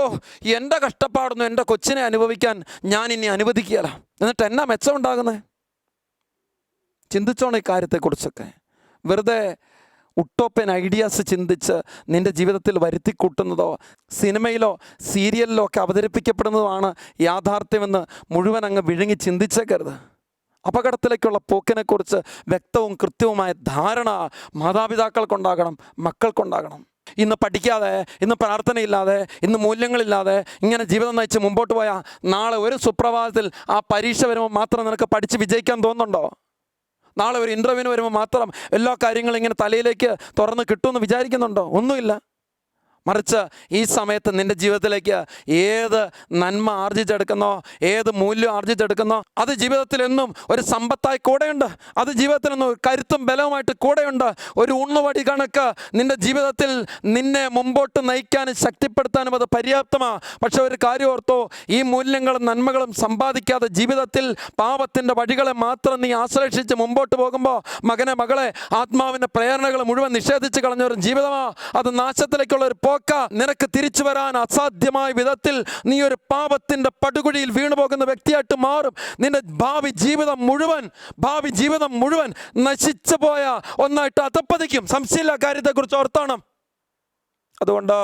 എൻ്റെ കഷ്ടപ്പാടൊന്നും എൻ്റെ കൊച്ചിനെ അനുഭവിക്കാൻ ഞാൻ ഇനി അനുവദിക്കുകയില്ല. എന്നിട്ട് എന്നാ മെച്ചം ഉണ്ടാകുന്നത്? ചിന്തിച്ചോണം ഈ കാര്യത്തെക്കുറിച്ചൊക്കെ. വെറുതെ ഉട്ടോപ്യൻ ഐഡിയാസ് ചിന്തിച്ച് നിൻ്റെ ജീവിതത്തിൽ വരുത്തിക്കൂട്ടുന്നതോ സിനിമയിലോ സീരിയലിലോ ഒക്കെ അവതരിപ്പിക്കപ്പെടുന്നതുമാണ് യാഥാർത്ഥ്യമെന്ന് മുഴുവൻ അങ്ങ് വിഴുങ്ങി ചിന്തിച്ചേക്കരുത്. അപകടത്തിലേക്കുള്ള പോക്കിനെക്കുറിച്ച് വ്യക്തവും കൃത്യവുമായ ധാരണ മാതാപിതാക്കൾക്കുണ്ടാകണം, മക്കൾക്കുണ്ടാകണം. ഇന്ന് പഠിക്കാതെ, ഇന്ന് പ്രാർത്ഥനയില്ലാതെ, ഇന്ന് മൂല്യങ്ങളില്ലാതെ ഇങ്ങനെ ജീവിതം നയിച്ച് മുമ്പോട്ട് പോയാൽ നാളെ ഒരു സുപ്രഭാതത്തിൽ ആ പരീക്ഷ വരുമ്പോൾ മാത്രം നിനക്ക് പഠിച്ച് വിജയിക്കാൻ തോന്നുന്നുണ്ടോ? നാളെ ഒരു ഇൻ്റർവ്യൂവിന് വരുമ്പോൾ മാത്രം എല്ലാ കാര്യങ്ങളും ഇങ്ങനെ തലയിലേക്ക് തുറന്ന് കിട്ടുമെന്ന് വിചാരിക്കുന്നുണ്ടോ? ഒന്നുമില്ല. മറിച്ച് ഈ സമയത്ത് നിൻ്റെ ജീവിതത്തിലേക്ക് ഏത് നന്മ ആർജിച്ചെടുക്കുന്നോ, ഏത് മൂല്യം ആർജിച്ചെടുക്കുന്നോ അത് ജീവിതത്തിൽ എന്നും ഒരു സമ്പത്തായി കൂടെയുണ്ട്. അത് ജീവിതത്തിൽ എന്നും കരുത്തും ബലവുമായിട്ട് കൂടെയുണ്ട്. ഒരു ഉണ്ണുവടി കണക്ക് നിൻ്റെ ജീവിതത്തിൽ നിന്നെ മുമ്പോട്ട് നയിക്കാനും ശക്തിപ്പെടുത്താനും അത് പര്യാപ്തമാണ്. പക്ഷെ ഒരു കാര്യം ഓർത്തോ, ഈ മൂല്യങ്ങളും നന്മകളും സമ്പാദിക്കാതെ ജീവിതത്തിൽ പാപത്തിൻ്റെ വഴികളെ മാത്രം നീ ആശ്രയിച്ച് മുമ്പോട്ട് പോകുമ്പോൾ, മകനെ മകളെ, ആത്മാവിൻ്റെ പ്രേരണകൾ മുഴുവൻ നിഷേധിച്ച് കളഞ്ഞൊരു ജീവിതമാണ് അത്. നാശത്തിലേക്കുള്ള ഒരു നിനക്ക് തിരിച്ചു വരാൻ അസാധ്യമായ വിധത്തിൽ നീ ഒരു പാപത്തിന്റെ പടുകുഴിയിൽ വീണുപോകുന്ന വ്യക്തിയായിട്ട് മാറും. നിന്റെ ഭാവി ജീവിതം മുഴുവൻ നശിച്ചു പോയ ഒന്നായിട്ട് അധപ്പതിക്കും. സംശയമില്ല കാര്യത്തെക്കുറിച്ച് ഓർത്തോണം. അതുകൊണ്ട്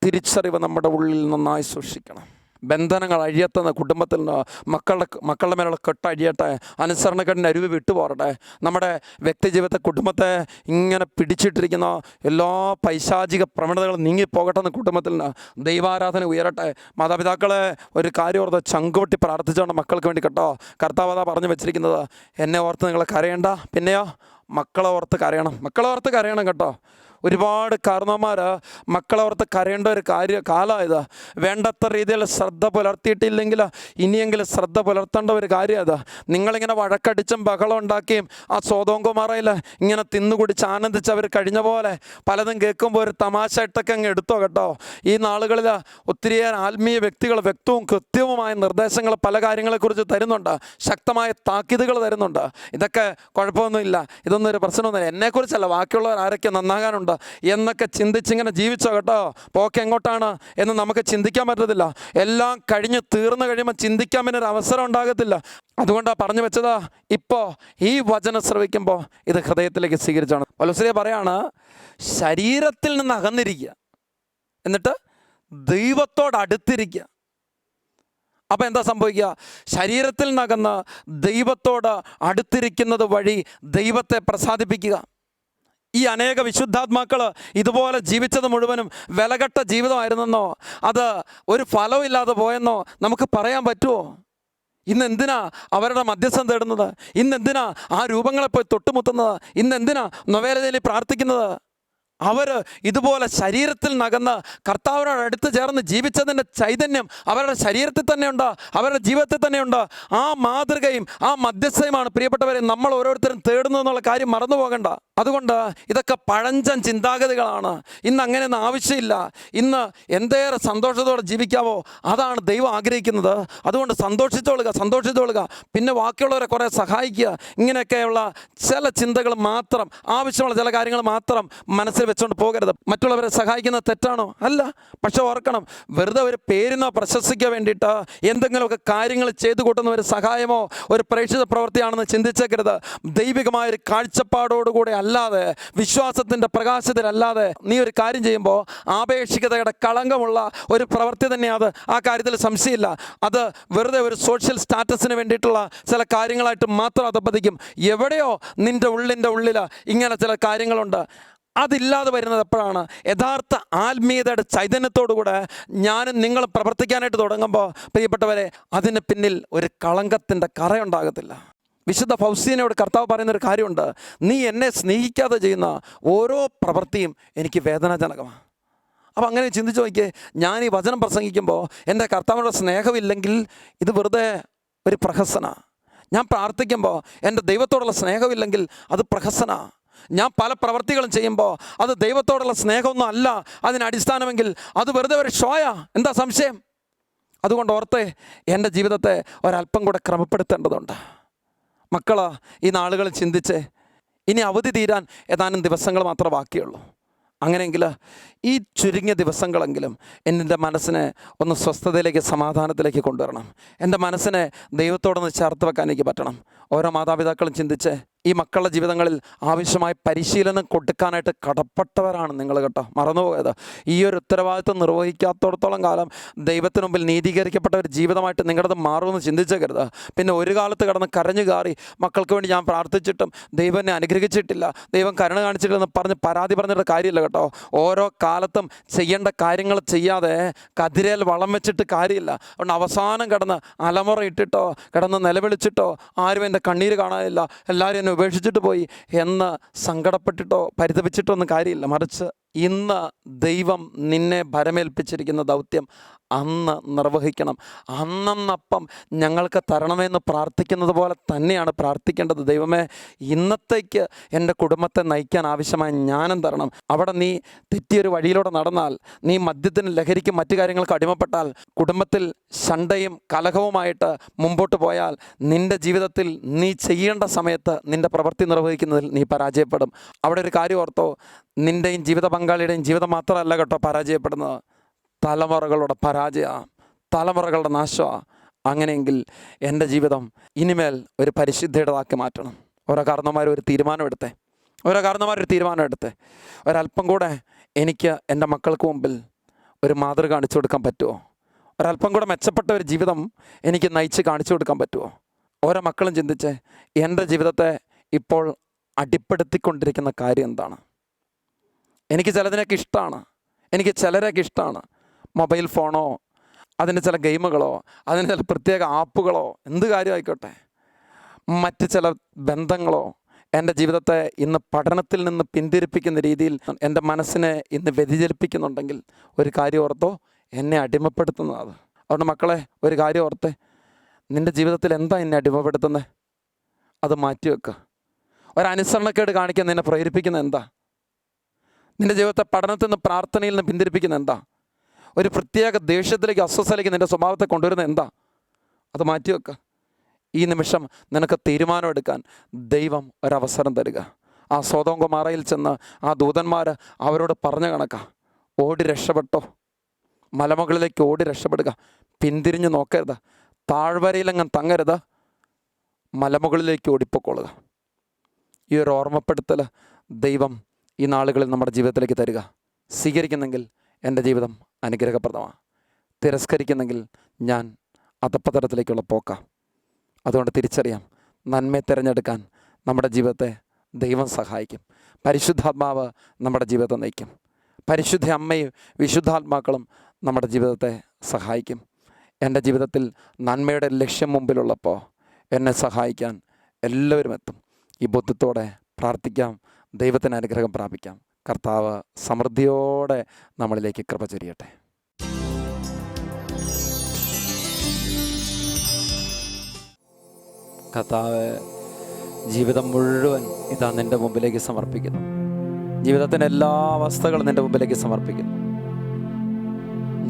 തിരിച്ചറിവ് നമ്മുടെ ഉള്ളിൽ നന്നായി സൂക്ഷിക്കണം. ബന്ധനങ്ങൾ അഴിയത്തുന്ന കുടുംബത്തിൽ നിന്ന് മക്കളുടെ മേലുള്ള കെട്ട് അഴിയട്ടെ. അനുസരണക്കെട്ടിൻ്റെ അരുവ് വിട്ടുപോരട്ടെ. നമ്മുടെ വ്യക്തിജീവിതത്തെ, കുടുംബത്തെ ഇങ്ങനെ പിടിച്ചിട്ടിരിക്കുന്ന എല്ലാ പൈശാചിക പ്രവണതകളും നീങ്ങിപ്പോകട്ടെ എന്ന് കുടുംബത്തിൽ നിന്ന്. ദൈവാരാധന ഉയരട്ടെ. മാതാപിതാക്കളെ ഒരു കാര്യം ഓർത്ത് ചങ്കുപൊട്ടി പ്രാർത്ഥിച്ചോണ്ട് മക്കൾക്ക് വേണ്ടി കേട്ടോ. കർത്താവ് അതാ പറഞ്ഞു വെച്ചിരിക്കുന്നത്, എന്നെ ഓർത്ത് നിങ്ങൾ കരയണ്ട, പിന്നെയോ മക്കളെ ഓർത്ത് കരയണം കേട്ടോ. ഒരുപാട് കാരണവന്മാർ മക്കളെ ഓർത്ത് കരയേണ്ട ഒരു കാലമായത്. വേണ്ടത്ര രീതിയിൽ ശ്രദ്ധ പുലർത്തിയിട്ടില്ലെങ്കിൽ ഇനിയെങ്കിലും ശ്രദ്ധ പുലർത്തേണ്ട ഒരു കാര്യം അത്. നിങ്ങളിങ്ങനെ വഴക്കടിച്ചും ബഹളം ഉണ്ടാക്കിയും ആ സോതോം ഗൊമോറയിൽ ഇങ്ങനെ തിന്നുകുടിച്ച് ആനന്ദിച്ച് അവർ കഴിഞ്ഞ പോലെ പലതും കേൾക്കുമ്പോൾ ഒരു തമാശയായിട്ടൊക്കെ അങ്ങ് എടുത്തോ കേട്ടോ. ഈ നാളുകളിൽ ഒത്തിരിയേറെ ആത്മീയ വ്യക്തികൾ വ്യക്തവും കൃത്യവുമായ നിർദ്ദേശങ്ങൾ പല കാര്യങ്ങളെക്കുറിച്ച് തരുന്നുണ്ട്, ശക്തമായ താക്കീതുകൾ തരുന്നുണ്ട്. ഇതൊക്കെ കുഴപ്പമൊന്നുമില്ല, ഇതൊന്നും ഒരു പ്രശ്നമൊന്നുമില്ല, എന്നെക്കുറിച്ചല്ല ബാക്കിയുള്ളവർ ആരൊക്കെ നന്നാകാനുണ്ട് എന്നൊക്കെ ചിന്തിച്ചിങ്ങനെ ജീവിച്ചോ കേട്ടോ. പോക്ക് എങ്ങോട്ടാണ് എന്ന് നമുക്ക് ചിന്തിക്കാൻ പറ്റത്തില്ല. എല്ലാം തീർന്നു കഴിയുമ്പോൾ ചിന്തിക്കാൻ പിന്നെ ഒരു അവസരം ഉണ്ടാകത്തില്ല. അതുകൊണ്ടാണ് പറഞ്ഞു വെച്ചതാ, ഇപ്പോൾ ഈ വചനം ശ്രവിക്കുമ്പോൾ ഇത് ഹൃദയത്തിലേക്ക് സ്വീകരിച്ചാണ്. പൗലോസ് പറയാണ്, ശരീരത്തിൽ നിന്ന് അകന്നിരിക്കുക, എന്നിട്ട് ദൈവത്തോട് അടുത്തിരിക്കുക. അപ്പം എന്താ സംഭവിക്കുക? ശരീരത്തിൽ നിന്നകന്ന് ദൈവത്തോട് അടുത്തിരിക്കുന്നത് വഴി ദൈവത്തെ പ്രസാദിപ്പിക്കുക. ഈ അനേക വിശുദ്ധാത്മാക്കൾ ഇതുപോലെ ജീവിച്ചത് മുഴുവനും വിലകെട്ട ജീവിതമായിരുന്നെന്നോ, അത് ഒരു ഫലമില്ലാതെ പോയെന്നോ നമുക്ക് പറയാൻ പറ്റുമോ? ഇന്നെന്തിനാ അവരുടെ മധ്യസ്ഥം തേടുന്നത്? ഇന്നെന്തിനാ ആ രൂപങ്ങളെ പോയി തൊട്ടുമുട്ടുന്നത്? ഇന്നെന്തിനാ നൊവേലയിൽ പ്രാർത്ഥിക്കുന്നത്? അവർ ഇതുപോലെ ശരീരത്തിൽ നകന്ന് കർത്താവിനോട് അടുത്ത് ചേർന്ന് ജീവിച്ചതിൻ്റെ ചൈതന്യം അവരുടെ ശരീരത്തിൽ തന്നെയുണ്ട്, അവരുടെ ജീവിതത്തിൽ തന്നെയുണ്ട്. ആ മാതൃകയും ആ മധ്യസ്ഥയുമാണ് പ്രിയപ്പെട്ടവരെ നമ്മൾ ഓരോരുത്തരും തേടുന്നു എന്നുള്ള കാര്യം മറന്നു പോകണ്ട. അതുകൊണ്ട് ഇതൊക്കെ പഴഞ്ചൻ ചിന്താഗതികളാണ്. ഇന്ന് അങ്ങനെയൊന്നും ആവശ്യമില്ല. ഇന്ന് എന്തേറെ സന്തോഷത്തോടെ ജീവിക്കാവോ അതാണ് ദൈവം ആഗ്രഹിക്കുന്നത്. അതുകൊണ്ട് സന്തോഷിച്ചോളുക. പിന്നെ ബാക്കിയുള്ളവരെ കുറേ സഹായിക്കുക. ഇങ്ങനെയൊക്കെയുള്ള ചില ചിന്തകൾ മാത്രം, ആവശ്യമുള്ള ചില കാര്യങ്ങൾ മാത്രം മനസ്സിൽ വെച്ചുകൊണ്ട് പോകരുത്. മറ്റുള്ളവരെ സഹായിക്കുന്നത് തെറ്റാണോ? അല്ല. പക്ഷെ ഓർക്കണം, വെറുതെ ഒരു പേരിനോ പ്രശസ്തിക്കോ വേണ്ടിയിട്ട് എന്തെങ്കിലുമൊക്കെ കാര്യങ്ങൾ ചെയ്തു കൂട്ടുന്ന ഒരു സഹായമോ ഒരു പ്രേക്ഷിത പ്രവൃത്തിയാണെന്ന് ചിന്തിച്ചേക്കരുത്. ദൈവികമായൊരു കാഴ്ചപ്പാടോടുകൂടെ അല്ലാതെ, വിശ്വാസത്തിൻ്റെ പ്രകാശത്തിലല്ലാതെ നീ ഒരു കാര്യം ചെയ്യുമ്പോൾ ആപേക്ഷികതയുടെ കളങ്കമുള്ള ഒരു പ്രവൃത്തി തന്നെയാണ്. ആ കാര്യത്തിൽ സംശയമില്ല. അത് വെറുതെ ഒരു സോഷ്യൽ സ്റ്റാറ്റസിന് വേണ്ടിയിട്ടുള്ള ചില കാര്യങ്ങളായിട്ട് മാത്രം അതപ്പതിക്കും. എവിടെയോ നിൻ്റെ ഉള്ളിൽ ഇങ്ങനെ ചില കാര്യങ്ങളുണ്ട്. അതില്ലാതെ വരുന്നത് എപ്പോഴാണ്? യഥാർത്ഥ ആത്മീയതയുടെ ചൈതന്യത്തോടുകൂടെ ഞാനും നിങ്ങൾ പ്രവർത്തിക്കാനായിട്ട് തുടങ്ങുമ്പോൾ പ്രിയപ്പെട്ടവരെ, അതിന് പിന്നിൽ ഒരു കളങ്കത്തിൻ്റെ കറയുണ്ടാകത്തില്ല. വിശുദ്ധ ഫൗസ്തീനയോട് കർത്താവ് പറയുന്നൊരു കാര്യമുണ്ട്: നീ എന്നെ സ്നേഹിക്കാതെ ചെയ്യുന്ന ഓരോ പ്രവൃത്തിയും എനിക്ക് വേദനാജനകമാണ്. അപ്പോൾ അങ്ങനെ ചിന്തിച്ച് നോക്കിയേ, ഞാൻ ഈ വചനം പ്രസംഗിക്കുമ്പോൾ എൻ്റെ കർത്താവിനോട് സ്നേഹമില്ലെങ്കിൽ ഇത് വെറുതെ ഒരു പ്രഹസനമാണ്. ഞാൻ പ്രാർത്ഥിക്കുമ്പോൾ എൻ്റെ ദൈവത്തോടുള്ള സ്നേഹമില്ലെങ്കിൽ അത് പ്രഹസനമാണ്. ഞാൻ പല പ്രവർത്തികളും ചെയ്യുമ്പോൾ അത് ദൈവത്തോടുള്ള സ്നേഹമൊന്നും അല്ല അതിനടിസ്ഥാനമെങ്കിൽ അത് വെറുതെ ഒരു ഷോയാ. എന്താ സംശയം? അതുകൊണ്ട് ഓർത്തേ, എൻ്റെ ജീവിതത്തെ ഒരല്പം കൂടെ ക്രമപ്പെടുത്തേണ്ടതുണ്ട്. മക്കളാ, ഈ നാളുകളിൽ ചിന്തിച്ചേ, ഇനി അവധി തീരാൻ ഏതാനും ദിവസങ്ങൾ മാത്രമേ ബാക്കിയുള്ളൂ. അങ്ങനെയെങ്കിൽ ഈ ചുരുങ്ങിയ ദിവസങ്ങളെങ്കിലും എൻ്റെ മനസ്സിനെ ഒന്ന് സ്വസ്ഥതയിലേക്ക്, സമാധാനത്തിലേക്ക് കൊണ്ടുവരണം. എൻ്റെ മനസ്സിനെ ദൈവത്തോടൊന്ന് ചേർത്ത് വെക്കാൻ എനിക്ക് പറ്റണം. ഓരോ മാതാപിതാക്കളും ചിന്തിച്ച്, ഈ മക്കളുടെ ജീവിതങ്ങളിൽ ആവശ്യമായ പരിശീലനം കൊടുക്കാനായിട്ട് കടപ്പെട്ടവരാണ് നിങ്ങൾ കേട്ടോ. മറന്നുപോയത്, ഈ ഒരു ഉത്തരവാദിത്വം നിർവഹിക്കാത്തോടത്തോളം കാലം ദൈവത്തിന് മുമ്പിൽ നീതീകരിക്കപ്പെട്ട ഒരു ജീവിതമായിട്ട് നിങ്ങളത് മാറുമെന്ന് ചിന്തിച്ചേക്കരുത്. പിന്നെ ഒരു കാലത്ത് കിടന്ന് കരഞ്ഞു കാറി മക്കൾക്ക് വേണ്ടി ഞാൻ പ്രാർത്ഥിച്ചിട്ടും ദൈവം എന്നെ അനുഗ്രഹിച്ചിട്ടില്ല, ദൈവം കരുണ കാണിച്ചിട്ടില്ലെന്ന് പറഞ്ഞ് പരാതി പറഞ്ഞിട്ട് കാര്യമില്ല കേട്ടോ. ഓരോ കാലത്തും ചെയ്യേണ്ട കാര്യങ്ങൾ ചെയ്യാതെ കതിരേൽ വളം വെച്ചിട്ട് കാര്യമില്ല. അതുകൊണ്ട് അവസാനം കിടന്ന് അലമുറ ഇട്ടിട്ടോ കിടന്ന് നിലവിളിച്ചിട്ടോ ആരും എൻ്റെ കണ്ണീര് കാണാനില്ല, എല്ലാവരും എന്നെ ഉപേക്ഷിച്ചിട്ട് പോയി എന്ന് സങ്കടപ്പെട്ടിട്ടോ പരിതപിച്ചിട്ടോ ഒന്നും കാര്യമില്ല. മറിച്ച് ഇന്ന് ദൈവം നിന്നെ ഭരമേൽപ്പിച്ചിരിക്കുന്ന ദൗത്യം അന്ന് നിർവഹിക്കണം. അന്നപ്പം ഞങ്ങൾക്ക് തരണമെന്ന് പ്രാർത്ഥിക്കുന്നത് പോലെ തന്നെയാണ് പ്രാർത്ഥിക്കേണ്ടത്. ദൈവമേ, ഇന്നത്തേക്ക് എൻ്റെ കുടുംബത്തെ നയിക്കാൻ ആവശ്യമായ ജ്ഞാനം തരണം. അവിടെ നീ തെറ്റിയൊരു വഴിയിലൂടെ നടന്നാൽ, നീ മദ്യത്തിന്, ലഹരിക്കും മറ്റു കാര്യങ്ങൾക്ക് അടിമപ്പെട്ടാൽ, കുടുംബത്തിൽ ശണ്ടയും കലഹവുമായിട്ട് മുമ്പോട്ട് പോയാൽ, നിൻ്റെ ജീവിതത്തിൽ നീ ചെയ്യേണ്ട സമയത്ത് നിൻ്റെ പ്രവൃത്തി നിർവഹിക്കുന്നതിൽ നീ പരാജയപ്പെടും. അവിടെ ഒരു കാര്യം ഓർത്തോ, നിൻ്റെയും ജീവിത പങ്കാളിയുടെയും ജീവിതം മാത്രമല്ല കേട്ടോ പരാജയപ്പെടുന്നത്, തലമുറകളുടെ പരാജയമാണ്, തലമുറകളുടെ നാശമാണ്. അങ്ങനെയെങ്കിൽ എൻ്റെ ജീവിതം ഇനിമേൽ ഒരു പരിശുദ്ധയുടേതാക്കി മാറ്റണം. ഓരോ കാരണന്മാരും ഒരു തീരുമാനം എടുത്തേ. ഒരല്പം കൂടെ എനിക്ക് എൻ്റെ മക്കൾക്ക് മുമ്പിൽ ഒരു മാതൃക കാണിച്ചു കൊടുക്കാൻ പറ്റുമോ? ഒരല്പം കൂടെ മെച്ചപ്പെട്ട ഒരു ജീവിതം എനിക്ക് നയിച്ച് കാണിച്ചു കൊടുക്കാൻ പറ്റുമോ? ഓരോ മക്കളും ചിന്തിച്ചേ, എൻ്റെ ജീവിതത്തെ ഇപ്പോൾ അടിപ്പെടുത്തിക്കൊണ്ടിരിക്കുന്ന കാര്യം എന്താണ്? എനിക്ക് ചിലതിനൊക്കെ ഇഷ്ടമാണ്, എനിക്ക് ചിലരൊക്കെ ഇഷ്ടമാണ്. മൊബൈൽ ഫോണോ, അതിൻ്റെ ചില ഗെയിമുകളോ, അതിൻ്റെ ചില പ്രത്യേക ആപ്പുകളോ, എന്ത് കാര്യമായിക്കോട്ടെ, മറ്റ് ചില ബന്ധങ്ങളോ എൻ്റെ ജീവിതത്തെ ഇന്ന് പഠനത്തിൽ നിന്ന് പിന്തിരിപ്പിക്കുന്ന രീതിയിൽ എൻ്റെ മനസ്സിനെ ഇന്ന് വ്യതിചലിപ്പിക്കുന്നുണ്ടെങ്കിൽ ഒരു കാര്യം ഓർത്തോ, എന്നെ അടിമപ്പെടുത്തുന്നത്. അതുകൊണ്ട് മക്കളെ, ഒരു കാര്യം ഓർത്തേ, നിൻ്റെ ജീവിതത്തിൽ എന്താ എന്നെ അടിമപ്പെടുത്തുന്നത്? അത് മാറ്റിവെക്കുക. ഒരനുസരണക്കേട് കാണിക്കാൻ നിന്നെ പ്രേരിപ്പിക്കുന്നത് എന്താ? നിൻ്റെ ജീവിതത്തെ പഠനത്തിൽ നിന്ന്, പ്രാർത്ഥനയിൽ നിന്ന് പിന്തിരിപ്പിക്കുന്നത് എന്താ? ഒരു പ്രത്യേക ദേഷ്യത്തിലേക്ക്, അസ്വസ്ഥതയിലേക്ക് നിൻ്റെ സ്വഭാവത്തെ കൊണ്ടുവരുന്നത് എന്താ? അത് മാറ്റിവെക്കുക. ഈ നിമിഷം നിനക്ക് തീരുമാനമെടുക്കാൻ ദൈവം ഒരവസരം തരിക. ആ സോദോം ഗൊമോറയിൽ ചെന്ന് ആ ദൂതന്മാർ അവരോട് പറഞ്ഞ കണക്കാ, ഓടി രക്ഷപ്പെട്ടോ, മലമുകളിലേക്ക് ഓടി രക്ഷപ്പെടുക, പിന്തിരിഞ്ഞ് നോക്കരുത്, താഴ്വരയിലെങ്ങും തങ്ങരുത്, മലമുകളിലേക്ക് ഓടിപ്പോക്കൊള്ളുക. ഈ ഒരു ഓർമ്മപ്പെടുത്തൽ ദൈവം ഈ നാളുകളിൽ നമ്മുടെ ജീവിതത്തിലേക്ക് തരിക. സ്വീകരിക്കുന്നെങ്കിൽ എൻ്റെ ജീവിതം അനുഗ്രഹപ്രദമാണ്, തിരസ്കരിക്കുന്നെങ്കിൽ ഞാൻ അധപ്പതനത്തിലേക്കുള്ള പോക്കാം. അതുകൊണ്ട് തിരിച്ചറിയാം, നന്മയെ തിരഞ്ഞെടുക്കാൻ നമ്മുടെ ജീവിതത്തെ ദൈവം സഹായിക്കും. പരിശുദ്ധാത്മാവ് നമ്മുടെ ജീവിതത്തെ നയിക്കും. പരിശുദ്ധ അമ്മയും വിശുദ്ധാത്മാക്കളും നമ്മുടെ ജീവിതത്തെ സഹായിക്കും. എൻ്റെ ജീവിതത്തിൽ നന്മയുടെ ലക്ഷ്യം മുമ്പിലുള്ളപ്പോൾ എന്നെ സഹായിക്കാൻ എല്ലാവരും എത്തും. ഈ ബോധ്യത്തോടെ പ്രാർത്ഥിക്കാം, ദൈവത്തിന് അനുഗ്രഹം പ്രാപിക്കാം. കർത്താവ് സമൃദ്ധിയോടെ നമ്മളിലേക്ക് കൃപ ചൊരിയട്ടെ. കർത്താവ്, ജീവിതം മുഴുവൻ ഇതാ നിൻ്റെ മുമ്പിലേക്ക് സമർപ്പിക്കുന്നു. ജീവിതത്തിൻ്റെ എല്ലാ അവസ്ഥകളും നിൻ്റെ മുമ്പിലേക്ക് സമർപ്പിക്കുന്നു.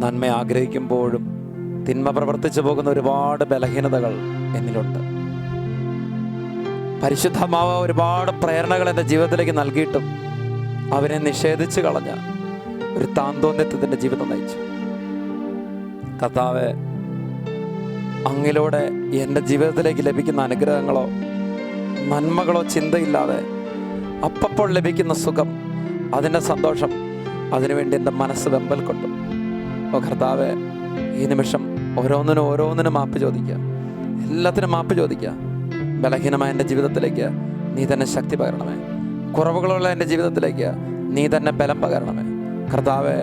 നന്മ ആഗ്രഹിക്കുമ്പോഴും തിന്മ പ്രവർത്തിച്ചു പോകുന്ന ഒരുപാട് ബലഹീനതകൾ എന്നിലുണ്ട്. പരിശുദ്ധാത്മാവ് ഒരുപാട് പ്രേരണകൾ എൻ്റെ ജീവിതത്തിലേക്ക് നൽകിയിട്ടും അവനെ നിഷേധിച്ച് കളഞ്ഞ ഒരു താന്തോന്യത്തിൻ്റെ ജീവിതം നയിച്ചു. കർത്താവേ, അങ്ങിലൂടെ എൻ്റെ ജീവിതത്തിലേക്ക് ലഭിക്കുന്ന അനുഗ്രഹങ്ങളോ നന്മകളോ ചിന്തയില്ലാതെ അപ്പോൾ ലഭിക്കുന്ന സുഖം, അതിൻ്റെ സന്തോഷം, അതിനുവേണ്ടി എൻ്റെ മനസ്സ് വെമ്പൽ കൊണ്ടു. ഓ കർത്താവേ, ഈ നിമിഷം ഓരോന്നിനും മാപ്പ് ചോദിക്കുക. എല്ലാത്തിനും മാപ്പ് ചോദിക്കുക. ബലഹീനമായ എൻ്റെ ജീവിതത്തിലേക്ക് നീ തന്നെ ശക്തി പകരണമേ. കുറവുകളുള്ള എൻ്റെ ജീവിതത്തിലേക്ക് നീ തന്നെ ബലം പകരണമേ. കർത്താവേ,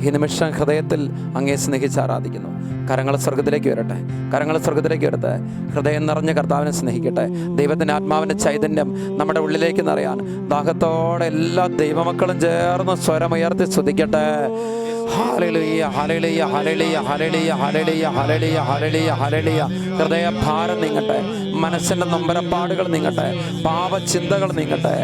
ഈ നിമിഷം ഹൃദയത്തിൽ അങ്ങേ സ്നേഹിച്ച് ആരാധിക്കുന്നു. കരങ്ങൾ സ്വർഗത്തിലേക്ക് വരട്ടെ, കരങ്ങൾ സ്വർഗത്തിലേക്ക് വരട്ടെ. ഹൃദയം നിറഞ്ഞ് കർത്താവിനെ സ്നേഹിക്കട്ടെ. ദൈവത്തിൻ്റെ ആത്മാവിൻ്റെ ചൈതന്യം നമ്മുടെ ഉള്ളിലേക്ക് നിറയാൻ ദാഹത്തോടെ എല്ലാ ദൈവമക്കളും ചേർന്ന് സ്വരമുയർത്തി സ്തുതിക്കട്ടെ. Hallelujah, hallelujah, hallelujah, hallelujah, hallelujah, hallelujah, hallelujah, hallelujah. ഹൃദയഭാരം നീങ്ങട്ടെ, മനസ്സിൻ്റെ നൊമ്പരപ്പാടുകൾ നീങ്ങട്ടെ, പാപചിന്തകൾ നീങ്ങട്ടെ,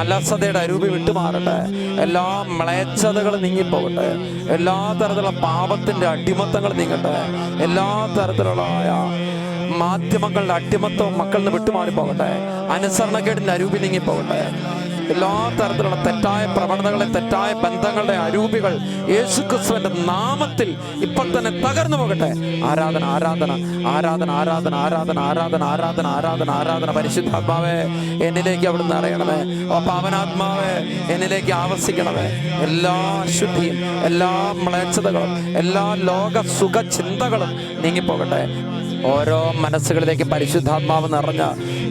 അലസതയുടെ അരൂപി വിട്ടുമാറട്ടെ, എല്ലാ മ്ലേച്ഛതകൾ നീങ്ങിപ്പോകട്ടെ, എല്ലാ തരത്തിലുള്ള പാപത്തിൻ്റെ അടിമത്തങ്ങൾ നീങ്ങട്ടെ, എല്ലാ തരത്തിലുള്ള മാധ്യമങ്ങളുടെ അടിമത്തവും മക്കളിൽ നിന്ന് വിട്ടുമാറിപ്പോകട്ടെ, അനുസരണക്കേടിൻ്റെ അരൂപി നീങ്ങിപ്പോകട്ടെ, എല്ലാ തരത്തിലുള്ള തെറ്റായ പ്രവണതകളെ, തെറ്റായ ബന്ധങ്ങളുടെ അരൂപികൾ യേശുക്രിസ്തുവിന്റെ നാമത്തിൽ ഇപ്പോൾ തന്നെ തകർന്നു പോകട്ടെ. ആരാധന, ആരാധന, ആരാധന, ആരാധന, ആരാധന, ആരാധന, ആരാധന, ആരാധന, ആരാധന. പരിശുദ്ധാത്മാവേ, എന്നിലേക്ക് അവിടുന്ന് അറിയണമേ. പാവനാത്മാവേ, എന്നിലേക്ക് ആവസിക്കണമേ. എല്ലാ അശുദ്ധിയും, എല്ലാ മ്ലേച്ഛതകളും, എല്ലാ ലോക സുഖ ചിന്തകളും നീങ്ങിപ്പോകട്ടെ. ഓരോ മനസ്സുകളിലേക്കും പരിശുദ്ധാത്മാവ് നിറഞ്ഞ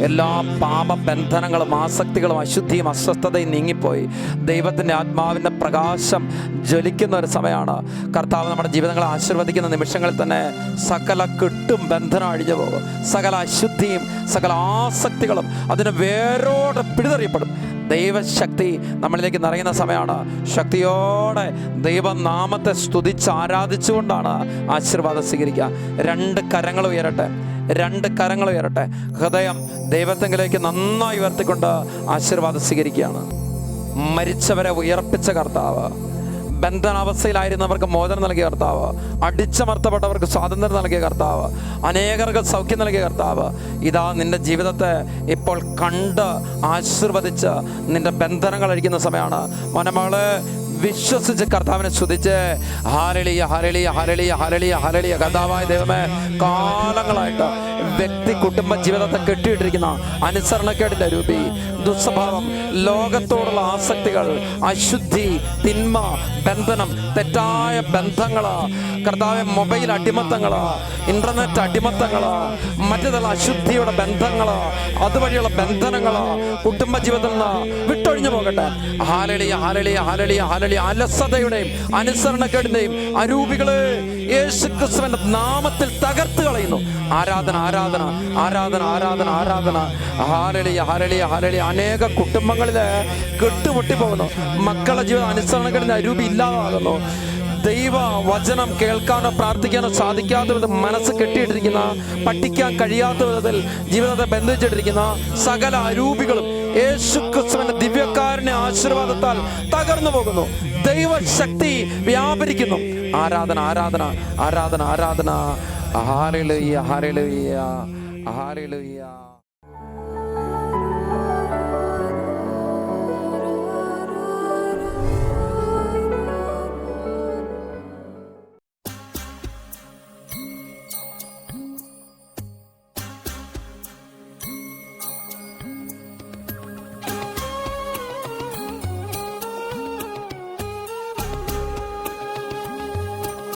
എല്ലാ പാപബന്ധനങ്ങളും, ആസക്തികളും, അശുദ്ധിയും, അസ്വസ്ഥതയും നീങ്ങിപ്പോയി ദൈവത്തിൻ്റെ ആത്മാവിൻ്റെ പ്രകാശം ജ്വലിക്കുന്ന ഒരു സമയമാണ്. കർത്താവ് നമ്മുടെ ജീവിതങ്ങളെ ആശീർവദിക്കുന്ന നിമിഷങ്ങളിൽ തന്നെ സകല കെട്ടും ബന്ധനം അഴിഞ്ഞു പോകും. സകല അശുദ്ധിയും സകല ആസക്തികളും അതിന് വേരോടെ പിടിതെറിയപ്പെടും. ദൈവശക്തി നമ്മളിലേക്ക് നിറയുന്ന സമയമാണ്. ശക്തിയോടെ ദൈവനാമത്തെ സ്തുതിച്ച് ആരാധിച്ചുകൊണ്ടാണ് ആശീർവാദം സ്വീകരിക്കുക. രണ്ട് കരങ്ങൾ ഉയരട്ടെ, രണ്ട് കരങ്ങൾ ഉയരട്ടെ. ഹൃദയം ദൈവത്തെങ്കിലേക്ക് നന്നായി ഉയർത്തിക്കൊണ്ട് ആശീർവാദം സ്വീകരിക്കുകയാണ്. മരിച്ചവരെ ഉയർപ്പിച്ച കർത്താവ്, ബന്ധനാവസ്ഥയിലായിരുന്നവർക്ക് മോചനം നൽകിയ കർത്താവ്, അടിച്ചമർത്തപ്പെട്ടവർക്ക് സ്വാതന്ത്ര്യം നൽകിയ കർത്താവ്, അനേകർക്ക് സൗഖ്യം നൽകിയ കർത്താവ്, ഇതാ നിന്റെ ജീവിതത്തെ ഇപ്പോൾ കണ്ട് ആശീർവദിച്ച് നിന്റെ ബന്ധനങ്ങൾ അഴിക്കുന്ന സമയമാണ്. മനമകളെ വിശ്വസിച്ച് കർത്താവിനെ സ്തുതിച്ച് hallelujah, hallelujah, hallelujah, hallelujah, hallelujah. കർത്താവായ ദൈവമേ, കാലങ്ങളായിട്ട് വ്യക്തി കുടുംബ ജീവിതത്തെ കെട്ടിയിട്ടിരിക്കുന്ന അനുസരണക്കേടിൻ്റെ രൂപി, ദുസ്വഭാവം, ലോകത്തോടുള്ള ആസക്തികൾ, അശുദ്ധി, തിന്മ, ബന്ധനം, തെറ്റായ ബന്ധങ്ങൾ, കർത്താവ് മൊബൈൽ അടിമത്തങ്ങൾ, ഇന്റർനെറ്റ് അടിമത്തങ്ങൾ, മറ്റേതുള്ള അശുദ്ധിയുടെ ബന്ധങ്ങൾ, അതുവഴിയുള്ള ബന്ധനങ്ങൾ കുടുംബ ജീവിതത്തിൽ നിന്ന് വിട്ടൊഴിഞ്ഞു പോകട്ടെ. Hallelujah, hallelujah, hallelujah, hallelujah. അലസതയുടെയും അനുസരണക്കേടിന്റെയും അരൂപികളെ യേശുക്രിസ്തുവിന്റെ നാമത്തിൽ തകർത്ത് കളയുന്നു. ആരാധന, ആരാധന, ആരാധന, ആരാധന, ആരാധന. Hallelujah, hallelujah, hallelujah. അനേക കുടുംബങ്ങളില് കെട്ടുപൊട്ടിപ്പോകുന്നു. മക്കളുടെ ജീവിതം അനുസരണക്കേടിന്റെ അരൂപി ഇല്ലാതാകുന്നു. ദൈവ വചനം കേൾക്കാനോ പ്രാർത്ഥിക്കാനോ സാധിക്കാത്ത വിധം മനസ്സ് കെട്ടിയിട്ടിരിക്കുന്ന, പഠിക്കാൻ കഴിയാത്ത വിധത്തിൽ ജീവിതത്തെ ബന്ധിച്ചിട്ടിരിക്കുന്ന സകല അരൂപികളും യേശുക്രിസ്തുവിന്റെ ദിവ്യകാരുണ്യ ആശീർവാദത്താൽ തകർന്നു പോകുന്നു. ദൈവശക്തി വ്യാപരിക്കുന്നു. ആരാധന, ആരാധന, ആരാധന, ആരാധന. Hallelujah, hallelujah, hallelujah.